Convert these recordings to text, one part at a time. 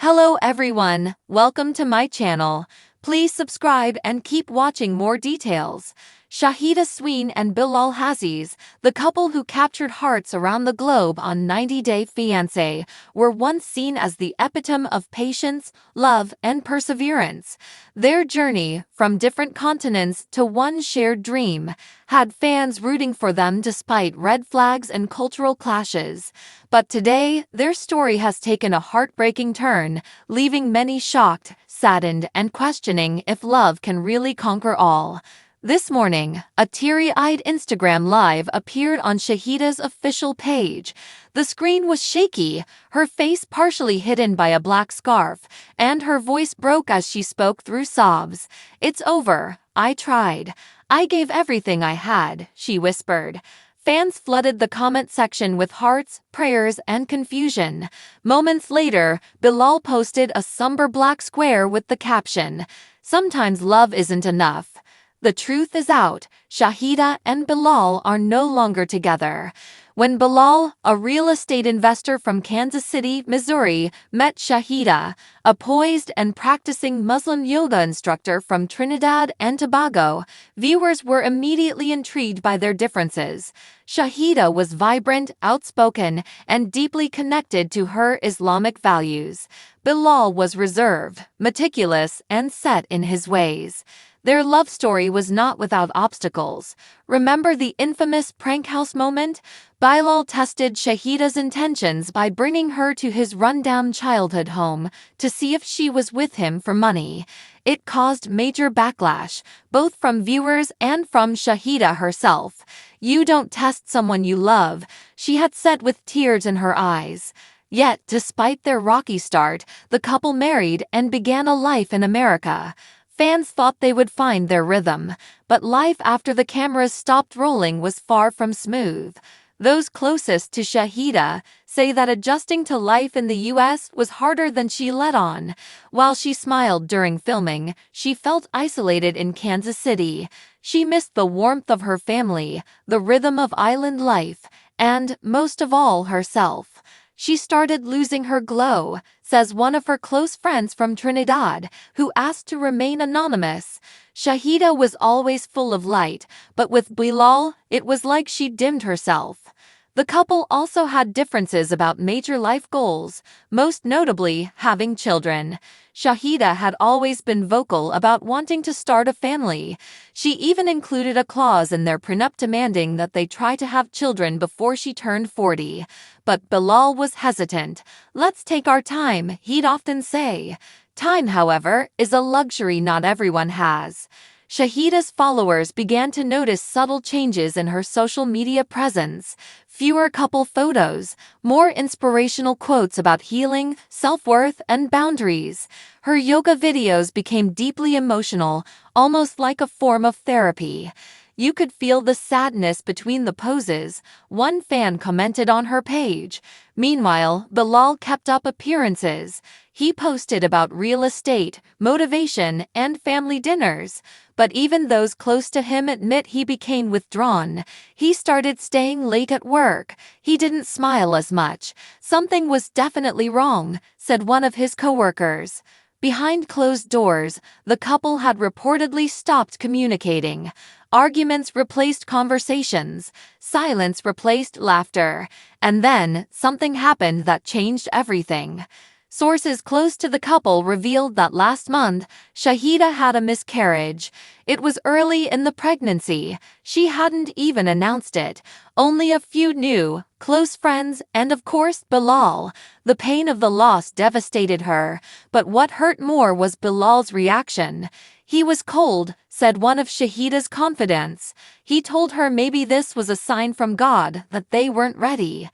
Hello everyone, welcome to my channel. Please subscribe and keep watching more details. Shaheeda Sween and Bilal Aziz, the couple who captured hearts around the globe on 90 Day Fiancé, were once seen as the epitome of patience, love, and perseverance. Their journey, from different continents to one shared dream, had fans rooting for them despite red flags and cultural clashes. But today, their story has taken a heartbreaking turn, leaving many shocked, saddened, and questioning if love can really conquer all. This morning, a teary-eyed Instagram Live appeared on Shaheeda's official page. The screen was shaky, her face partially hidden by a black scarf, and her voice broke as she spoke through sobs. "It's over. I tried. I gave everything I had," she whispered. Fans flooded the comment section with hearts, prayers, and confusion. Moments later, Bilal posted a somber black square with the caption, "Sometimes love isn't enough." The truth is out, Shaheeda and Bilal are no longer together. When Bilal, a real estate investor from Kansas City, Missouri, met Shaheeda, a poised and practicing Muslim yoga instructor from Trinidad and Tobago, viewers were immediately intrigued by their differences. Shaheeda was vibrant, outspoken, and deeply connected to her Islamic values. Bilal was reserved, meticulous, and set in his ways. Their love story was not without obstacles. Remember the infamous prank house moment? Bilal tested Shaheeda's intentions by bringing her to his rundown childhood home to see if she was with him for money. It caused major backlash, both from viewers and from Shaheeda herself. "You don't test someone you love," she had said with tears in her eyes. Yet, despite their rocky start, the couple married and began a life in America. Fans thought they would find their rhythm, but life after the cameras stopped rolling was far from smooth. Those closest to Shaheeda say that adjusting to life in the US was harder than she let on. While she smiled during filming, she felt isolated in Kansas City. She missed the warmth of her family, the rhythm of island life, and, most of all, herself. "She started losing her glow," says one of her close friends from Trinidad, who asked to remain anonymous. "Shaheeda was always full of light, but with Bilal, it was like she dimmed herself." The couple also had differences about major life goals, most notably having children. Shaheeda had always been vocal about wanting to start a family. She even included a clause in their prenup demanding that they try to have children before she turned 40. But Bilal was hesitant. "Let's take our time," he'd often say. Time, however, is a luxury not everyone has. Shaheeda's followers began to notice subtle changes in her social media presence. Fewer couple photos, more inspirational quotes about healing, self-worth, and boundaries. Her yoga videos became deeply emotional, almost like a form of therapy. "You could feel the sadness between the poses," one fan commented on her page. Meanwhile, Bilal kept up appearances. He posted about real estate, motivation, and family dinners. But even those close to him admit he became withdrawn. He started staying late at work. He didn't smile as much. "Something was definitely wrong," said one of his coworkers. Behind closed doors, the couple had reportedly stopped communicating. Arguments replaced conversations, silence replaced laughter, and then something happened that changed everything. Sources close to the couple revealed that last month, Shaheeda had a miscarriage. It was early in the pregnancy. She hadn't even announced it. Only a few knew, close friends and of course Bilal. The pain of the loss devastated her, but what hurt more was Bilal's reaction. "He was cold," said one of Shaheeda's confidants. "He told her maybe this was a sign from God that they weren't ready."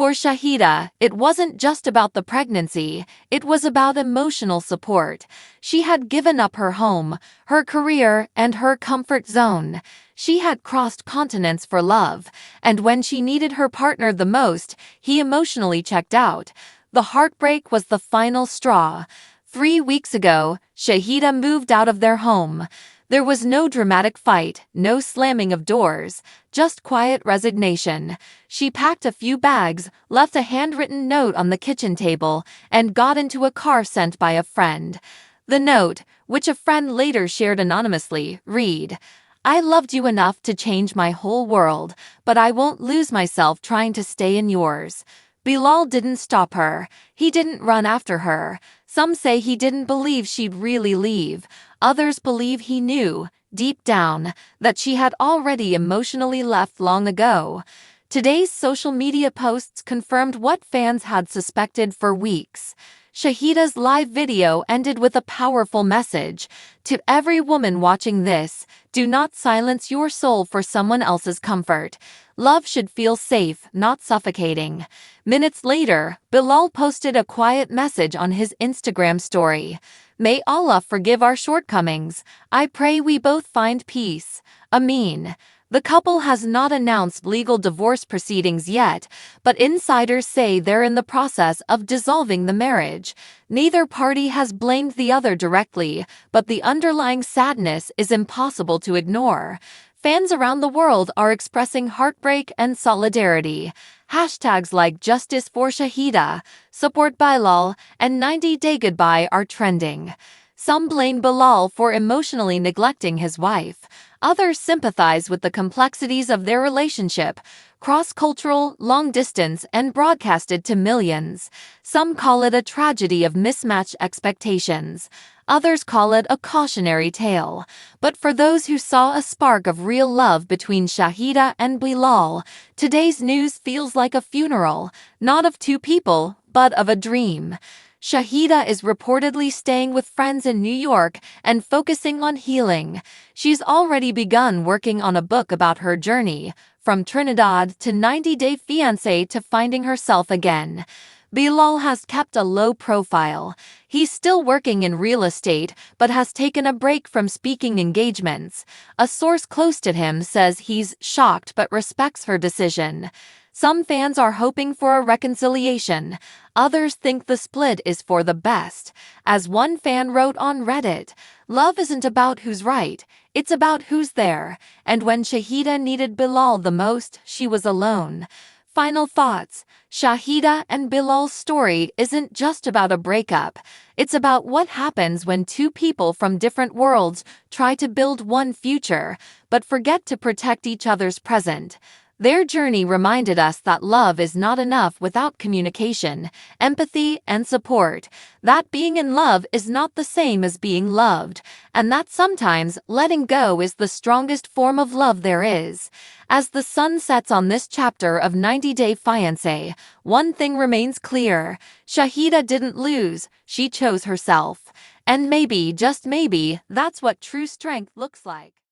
For Shaheeda, it wasn't just about the pregnancy, it was about emotional support. She had given up her home, her career, and her comfort zone. She had crossed continents for love, and when she needed her partner the most, he emotionally checked out. The heartbreak was the final straw. 3 weeks ago, Shaheeda moved out of their home. There was no dramatic fight, no slamming of doors, just quiet resignation. She packed a few bags, left a handwritten note on the kitchen table, and got into a car sent by a friend. The note, which a friend later shared anonymously, read, "I loved you enough to change my whole world, but I won't lose myself trying to stay in yours." Bilal didn't stop her. He didn't run after her. Some say he didn't believe she'd really leave. Others believe he knew, deep down, that she had already emotionally left long ago. Today's social media posts confirmed what fans had suspected for weeks. Shaheeda's live video ended with a powerful message. To every woman watching this, do not silence your soul for someone else's comfort. Love should feel safe, not suffocating. Minutes later, Bilal posted a quiet message on his Instagram story. "May Allah forgive our shortcomings. I pray we both find peace. Ameen." The couple has not announced legal divorce proceedings yet, but insiders say they're in the process of dissolving the marriage. Neither party has blamed the other directly, but the underlying sadness is impossible to ignore. Fans around the world are expressing heartbreak and solidarity. Hashtags like Justice for Shaheeda, Support Bilal, and 90-Day Goodbye are trending. Some blame Bilal for emotionally neglecting his wife. Others sympathize with the complexities of their relationship, cross-cultural, long-distance, and broadcasted to millions. Some call it a tragedy of mismatched expectations. Others call it a cautionary tale. But for those who saw a spark of real love between Shaheeda and Bilal, today's news feels like a funeral, not of two people, but of a dream. Shaheeda is reportedly staying with friends in New York and focusing on healing. She's already begun working on a book about her journey, from Trinidad to 90-Day Fiancé to finding herself again. Bilal has kept a low profile. He's still working in real estate, but has taken a break from speaking engagements. A source close to him says he's shocked but respects her decision. Some fans are hoping for a reconciliation. Others think the split is for the best. As one fan wrote on Reddit, "Love isn't about who's right, it's about who's there." And when Shaheeda needed Bilal the most, she was alone. Final thoughts. Shaheeda and Bilal's story isn't just about a breakup. It's about what happens when two people from different worlds try to build one future, but forget to protect each other's present. Their journey reminded us that love is not enough without communication, empathy, and support. That being in love is not the same as being loved, and that sometimes letting go is the strongest form of love there is. As the sun sets on this chapter of 90-Day Fiancé, one thing remains clear. Shaheeda didn't lose, she chose herself. And maybe, just maybe, that's what true strength looks like.